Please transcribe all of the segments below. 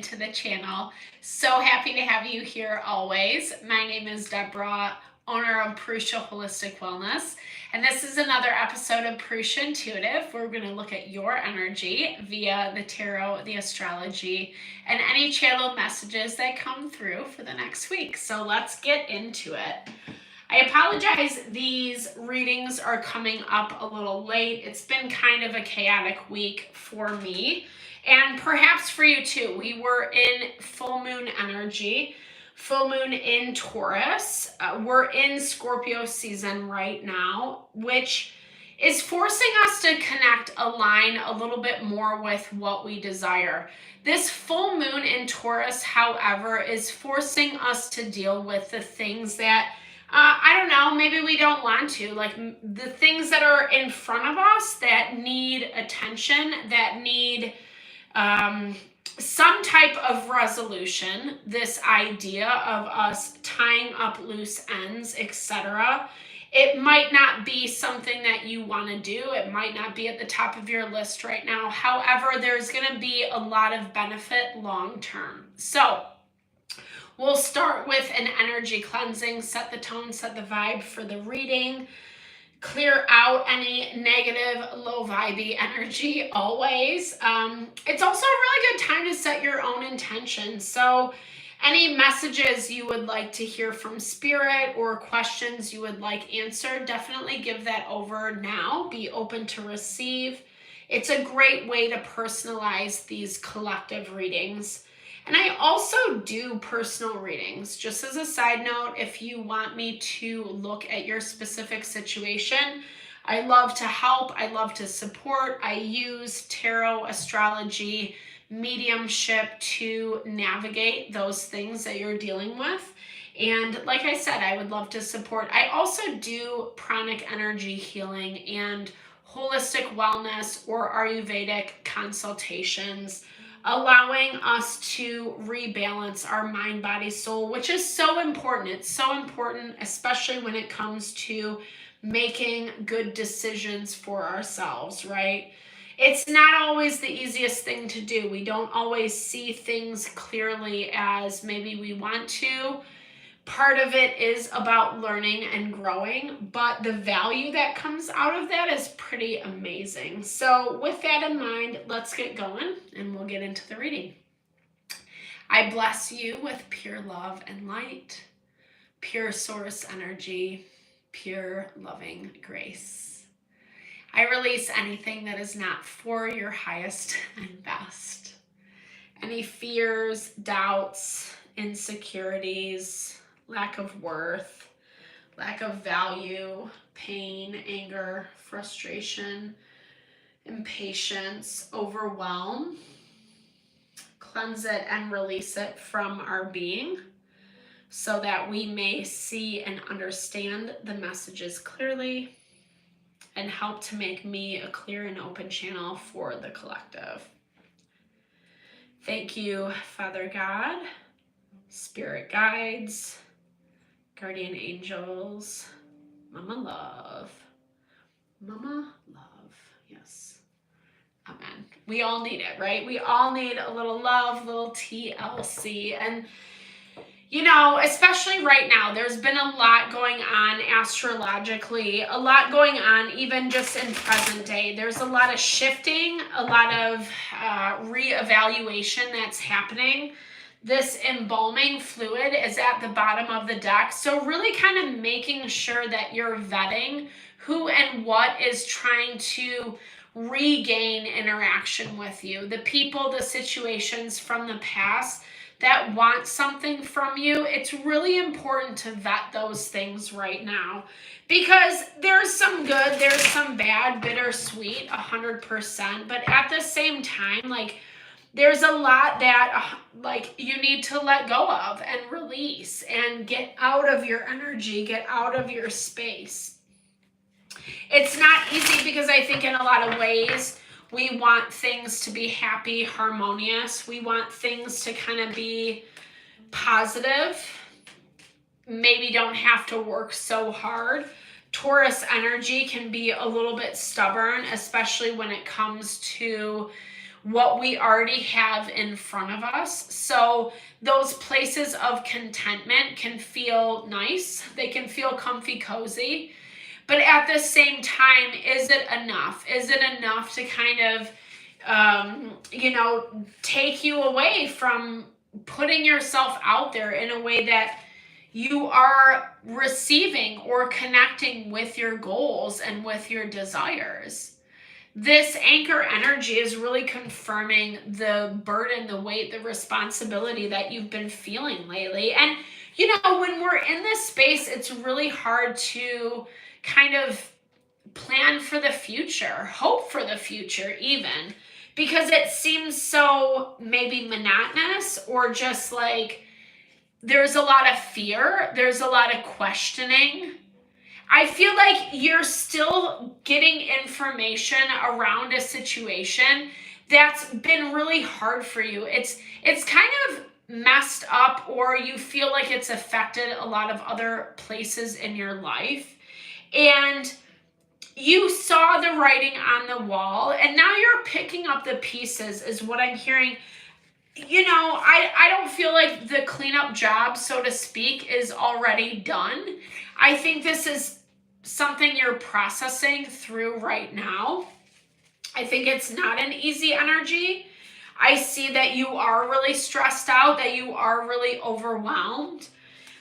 into the channel. So happy to have you here always. My name is Deborah, owner of Purusha Holistic Wellness, and this is another episode of Purusha Intuitive. We're going to look at your energy via the tarot, the astrology, and any channeled messages that come through for the next week. So let's get into it. I apologize, these readings are coming up a little late. It's been kind of a chaotic week for me, and perhaps for you too. We were in full moon energy, full moon in Taurus. We're in Scorpio season right now, which is forcing us to connect, align a little bit more with what we desire. This full moon in Taurus, however, is forcing us to deal with the things that I don't know, maybe we don't want to, like the things that are in front of us that need attention, that need some type of resolution. This idea of us tying up loose ends, etc. It might not be something that you want to do. It might not be at the top of your list right now. However, there's going to be a lot of benefit long term. So we'll start with an energy cleansing, set the tone, set the vibe for the reading, clear out any negative, low vibey energy always. It's also a really good time to set your own intentions. So any messages you would like to hear from spirit or questions you would like answered, definitely give that over now. Be open to receive. It's a great way to personalize these collective readings. And I also do personal readings. Just as a side note, if you want me to look at your specific situation, I love to help. I love to support. I use tarot, astrology, mediumship to navigate those things that you're dealing with. And like I said, I would love to support. I also do pranic energy healing and holistic wellness or Ayurvedic consultations, allowing us to rebalance our mind, body, soul, which is so important. It's so important, especially when it comes to making good decisions for ourselves, right? It's not always the easiest thing to do. We don't always see things clearly as maybe we want to. Part of it is about learning and growing, but the value that comes out of that is pretty amazing. So with that in mind, let's get going and we'll get into the reading. I bless you with pure love and light, pure source energy, pure loving grace. I release anything that is not for your highest and best. Any fears, doubts, insecurities, lack of worth, lack of value, pain, anger, frustration, impatience, overwhelm. Cleanse it and release it from our being so that we may see and understand the messages clearly and help to make me a clear and open channel for the collective. Thank you, Father God, Spirit guides, guardian angels, Mama Love. Mama Love, yes. Amen. We all need it, right? We all need a little love, little TLC. And, you know, especially right now, there's been a lot going on astrologically, a lot going on even just in present day. There's a lot of shifting, a lot of reevaluation that's happening. This embalming fluid is at the bottom of the deck. So really kind of making sure that you're vetting who and what is trying to regain interaction with you. The people, the situations from the past that want something from you. It's really important to vet those things right now because there's some good, there's some bad, bittersweet, 100%. But at the same time, like, there's a lot that like you need to let go of and release and get out of your energy, get out of your space. It's not easy because I think in a lot of ways we want things to be happy, harmonious. We want things to kind of be positive. Maybe don't have to work so hard. Taurus energy can be a little bit stubborn, especially when it comes to what we already have in front of us. So those places of contentment can feel nice. They can feel comfy, cozy. But at the same time, is it enough? Is it enough to kind of, take you away from putting yourself out there in a way that you are receiving or connecting with your goals and with your desires? This anchor energy is really confirming the burden, the weight, the responsibility that you've been feeling lately. And, when we're in this space, it's really hard to kind of plan for the future, hope for the future even, because it seems so maybe monotonous, or just like there's a lot of fear, there's a lot of questioning. I feel like you're still getting information around a situation that's been really hard for you. It's kind of messed up, or you feel like it's affected a lot of other places in your life. And you saw the writing on the wall, and now you're picking up the pieces, is what I'm hearing. I don't feel like the cleanup job, so to speak, is already done. I think this is something you're processing through right now. I think it's not an easy energy. I see that you are really stressed out, that you are really overwhelmed.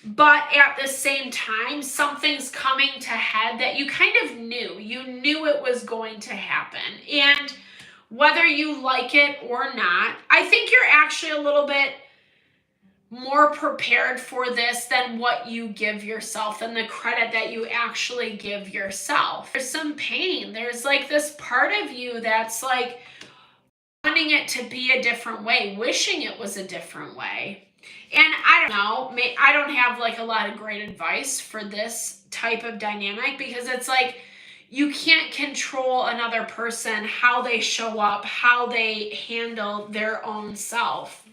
But at the same time, something's coming to head that you kind of knew. You knew it was going to happen. And whether you like it or not, I think you're actually a little bit more prepared for this than what you give yourself, and the credit that you actually give yourself. There's some pain. There's like this part of you that's like wanting it to be a different way, wishing it was a different way. And I don't know, I don't have like a lot of great advice for this type of dynamic, because it's like you can't control another person, how they show up, how they handle their own self.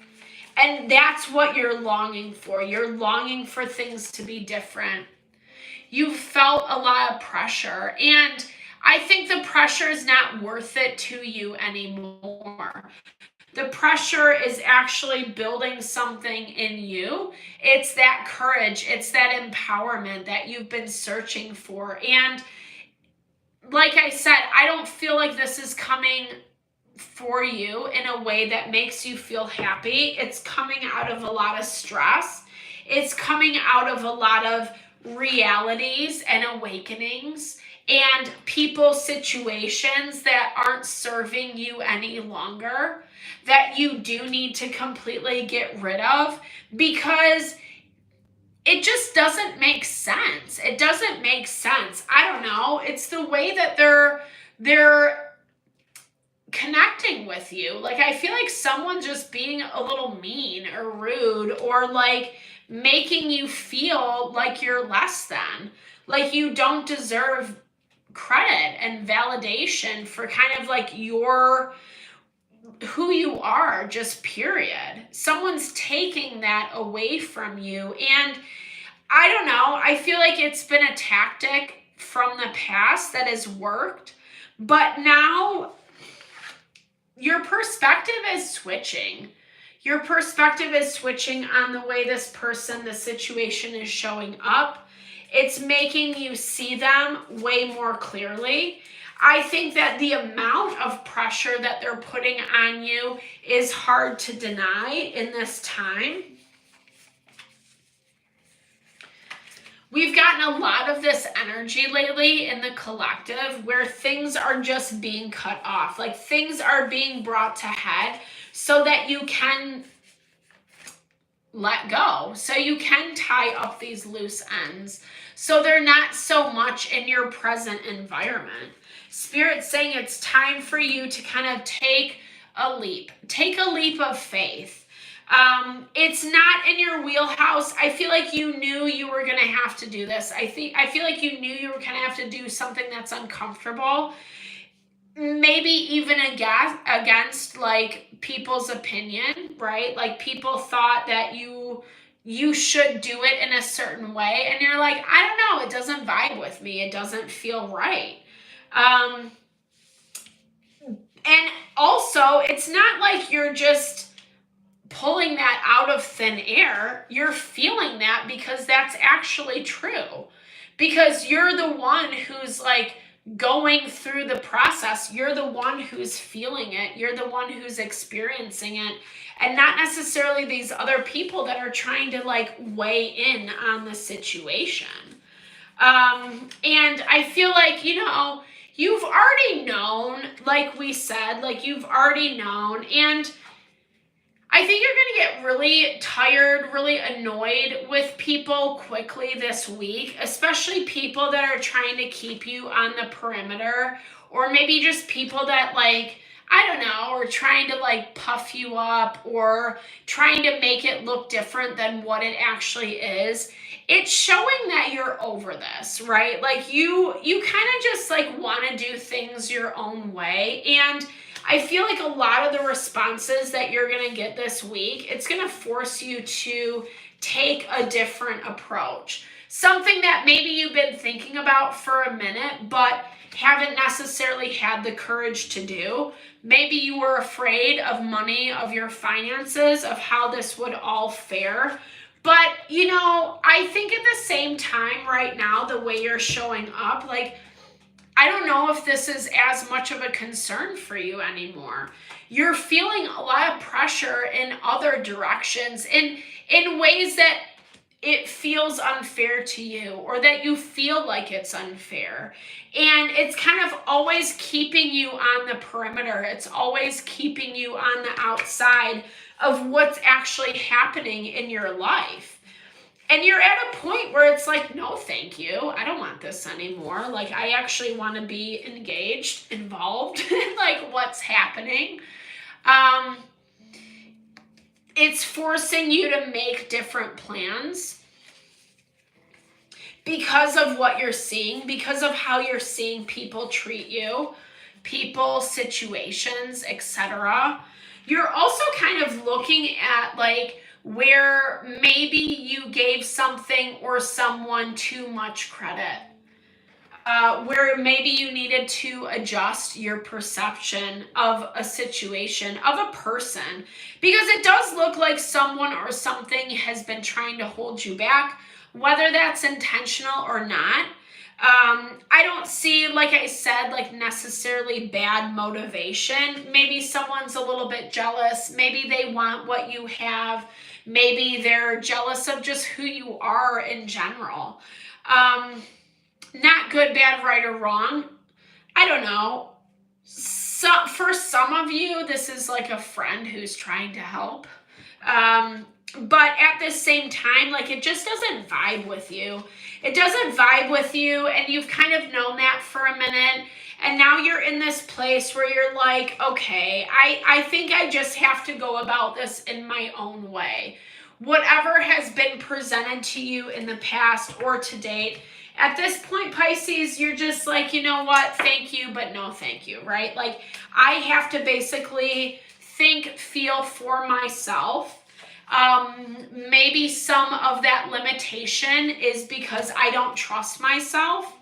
And that's what you're longing for. You're longing for things to be different. You've felt a lot of pressure, and I think the pressure is not worth it to you anymore. The pressure is actually building something in you. It's that courage, it's that empowerment that you've been searching for. And like I said, I don't feel like this is coming for you in a way that makes you feel happy. It's coming out of a lot of stress. It's coming out of a lot of realities and awakenings and people, situations that aren't serving you any longer, that you do need to completely get rid of, because it just doesn't make sense. It doesn't make sense. I don't know. It's the way that they're connecting with you. Like, I feel like someone's just being a little mean or rude, or like making you feel like you're less than, like you don't deserve credit and validation for kind of like who you are, just period. Someone's taking that away from you. And I don't know, I feel like it's been a tactic from the past that has worked, but now your perspective is switching. Your perspective is switching on the way this person, the situation is showing up. It's making you see them way more clearly. I think that the amount of pressure that they're putting on you is hard to deny in this time. We've gotten a lot of this energy lately in the collective where things are just being cut off. Like, things are being brought to head so that you can let go, so you can tie up these loose ends, so they're not so much in your present environment. Spirit's saying it's time for you to kind of take a leap of faith. It's not in your wheelhouse. I feel like you knew you were going to have to do this. I feel like you knew you were going to have to do something that's uncomfortable, maybe even against like people's opinion, right? Like, people thought that you should do it in a certain way, and you're like, I don't know, it doesn't vibe with me, it doesn't feel right. And also, it's not like you're just pulling that out of thin air. You're feeling that because that's actually true. Because you're the one who's like going through the process. You're the one who's feeling it. You're the one who's experiencing it. And not necessarily these other people that are trying to like weigh in on the situation. And I feel like, you've already known, like we said, like you've already known. And I think you're going to get really tired, really annoyed with people quickly this week, especially people that are trying to keep you on the perimeter, or maybe just people that like, I don't know, are trying to like puff you up or trying to make it look different than what it actually is. It's showing that you're over this, right? Like you kind of just like want to do things your own way. And I feel like a lot of the responses that you're going to get this week, it's going to force you to take a different approach. Something that maybe you've been thinking about for a minute, but haven't necessarily had the courage to do. Maybe you were afraid of money, of your finances, of how this would all fare. But, I think at the same time right now, the way you're showing up, like, I don't know if this is as much of a concern for you anymore. You're feeling a lot of pressure in other directions, in ways that it feels unfair to you, or that you feel like it's unfair. And it's kind of always keeping you on the perimeter. It's always keeping you on the outside of what's actually happening in your life. And you're at a point where it's like, no, thank you. I don't want this anymore. Like, I actually want to be engaged, involved in like what's happening. It's forcing you to make different plans because of what you're seeing, because of how you're seeing people treat you, people, situations, etc. You're also kind of looking at like where maybe you gave something or someone too much credit, where maybe you needed to adjust your perception of a situation, of a person, because it does look like someone or something has been trying to hold you back, whether that's intentional or not. I don't see, like I said, like necessarily bad motivation. Maybe someone's a little bit jealous. Maybe they want what you have. Maybe they're jealous of just who you are in general. Not good, bad, right, or wrong. I don't know. So for some of you, this is like a friend who's trying to help. But at the same time, like it just doesn't vibe with you. It doesn't vibe with you, and you've kind of known that for a minute. And now you're in this place where you're like, okay, I think I just have to go about this in my own way. Whatever has been presented to you in the past or to date, at this point, Pisces, you're just like, you know what? Thank you, but no thank you, right? Like I have to basically think, feel for myself. Maybe some of that limitation is because I don't trust myself.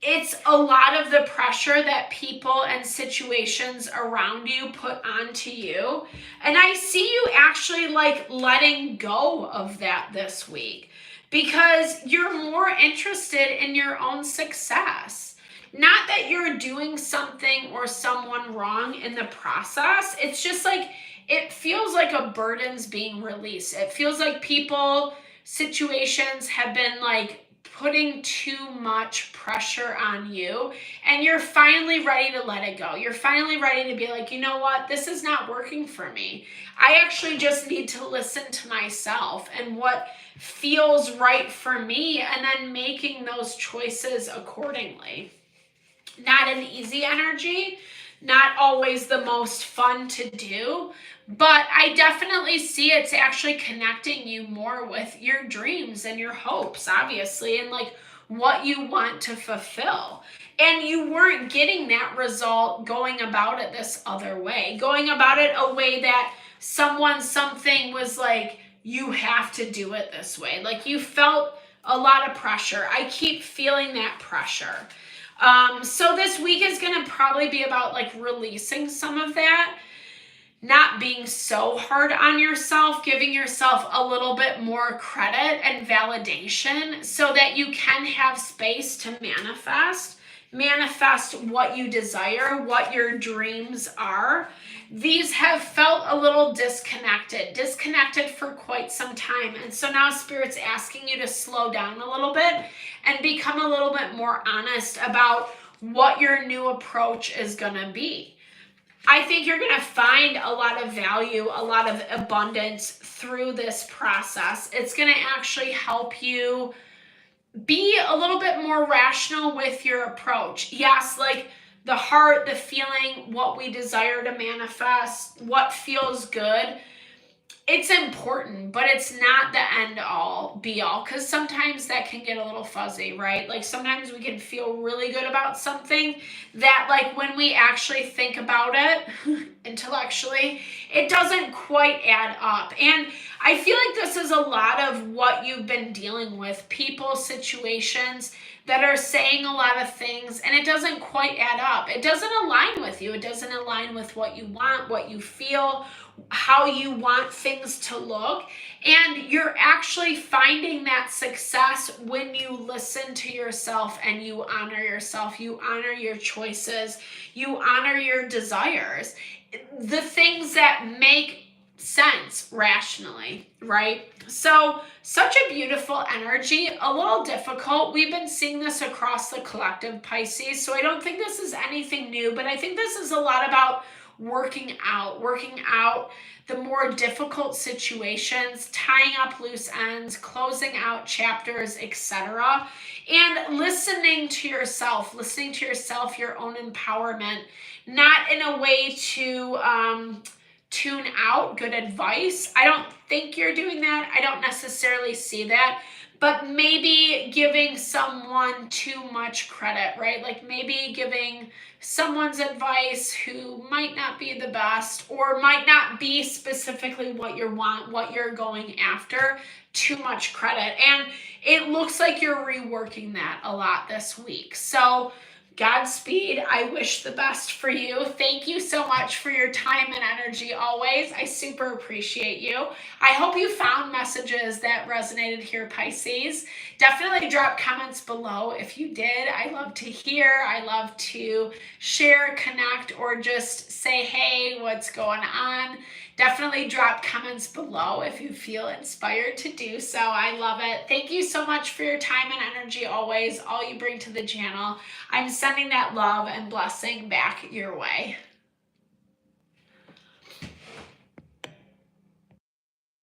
It's a lot of the pressure that people and situations around you put onto you. And I see you actually like letting go of that this week because you're more interested in your own success. Not that you're doing something or someone wrong in the process. It's just like, it feels like a burden's being released. It feels like people, situations have been like putting too much pressure on you, and you're finally ready to let it go. You're finally ready to be like, you know what? This is not working for me. I actually just need to listen to myself and what feels right for me, and then making those choices accordingly. Not an easy energy, not always the most fun to do, but I definitely see it's actually connecting you more with your dreams and your hopes, obviously, and like what you want to fulfill. And you weren't getting that result going about it this other way, going about it a way that something was like, you have to do it this way. Like you felt a lot of pressure. I keep feeling that pressure. So this week is going to probably be about like releasing some of that, not being so hard on yourself, giving yourself a little bit more credit and validation so that you can have space to manifest what you desire, what your dreams are. These have felt a little disconnected for quite some time. And so now Spirit's asking you to slow down a little bit and become a little bit more honest about what your new approach is going to be. I think you're going to find a lot of value, a lot of abundance through this process. It's going to actually help you be a little bit more rational with your approach. Yes, like the heart, the feeling, what we desire to manifest, what feels good. It's important, but it's not the end all be all, because sometimes that can get a little fuzzy, right? Like sometimes we can feel really good about something that, like, when we actually think about it intellectually, it doesn't quite add up. And I feel like this is a lot of what you've been dealing with, people, situations that are saying a lot of things and it doesn't quite add up. It doesn't align with you. It doesn't align with what you want, what you feel, how you want things to look. And you're actually finding that success when you listen to yourself and you honor yourself, you honor your choices, you honor your desires, the things that make sense rationally, right? So such a beautiful energy, a little difficult. We've been seeing this across the collective, Pisces. So I don't think this is anything new, but I think this is a lot about working out the more difficult situations, tying up loose ends, closing out chapters, etc. And listening to yourself, your own empowerment, not in a way to tune out good advice. I don't think you're doing that. I don't necessarily see that, but maybe giving someone too much credit, right? Like maybe giving someone's advice who might not be the best or might not be specifically what you want, what you're going after, too much credit. And it looks like you're reworking that a lot this week. So Godspeed. I wish the best for you. Thank you so much for your time and energy always. I super appreciate you. I hope you found messages that resonated here, Pisces. Definitely drop comments below if you did. I love to hear. I love to share, connect, or just say, hey, what's going on? Definitely drop comments below if you feel inspired to do so. I love it. Thank you so much for your time and energy always, all you bring to the channel. I'm sending that love and blessing back your way.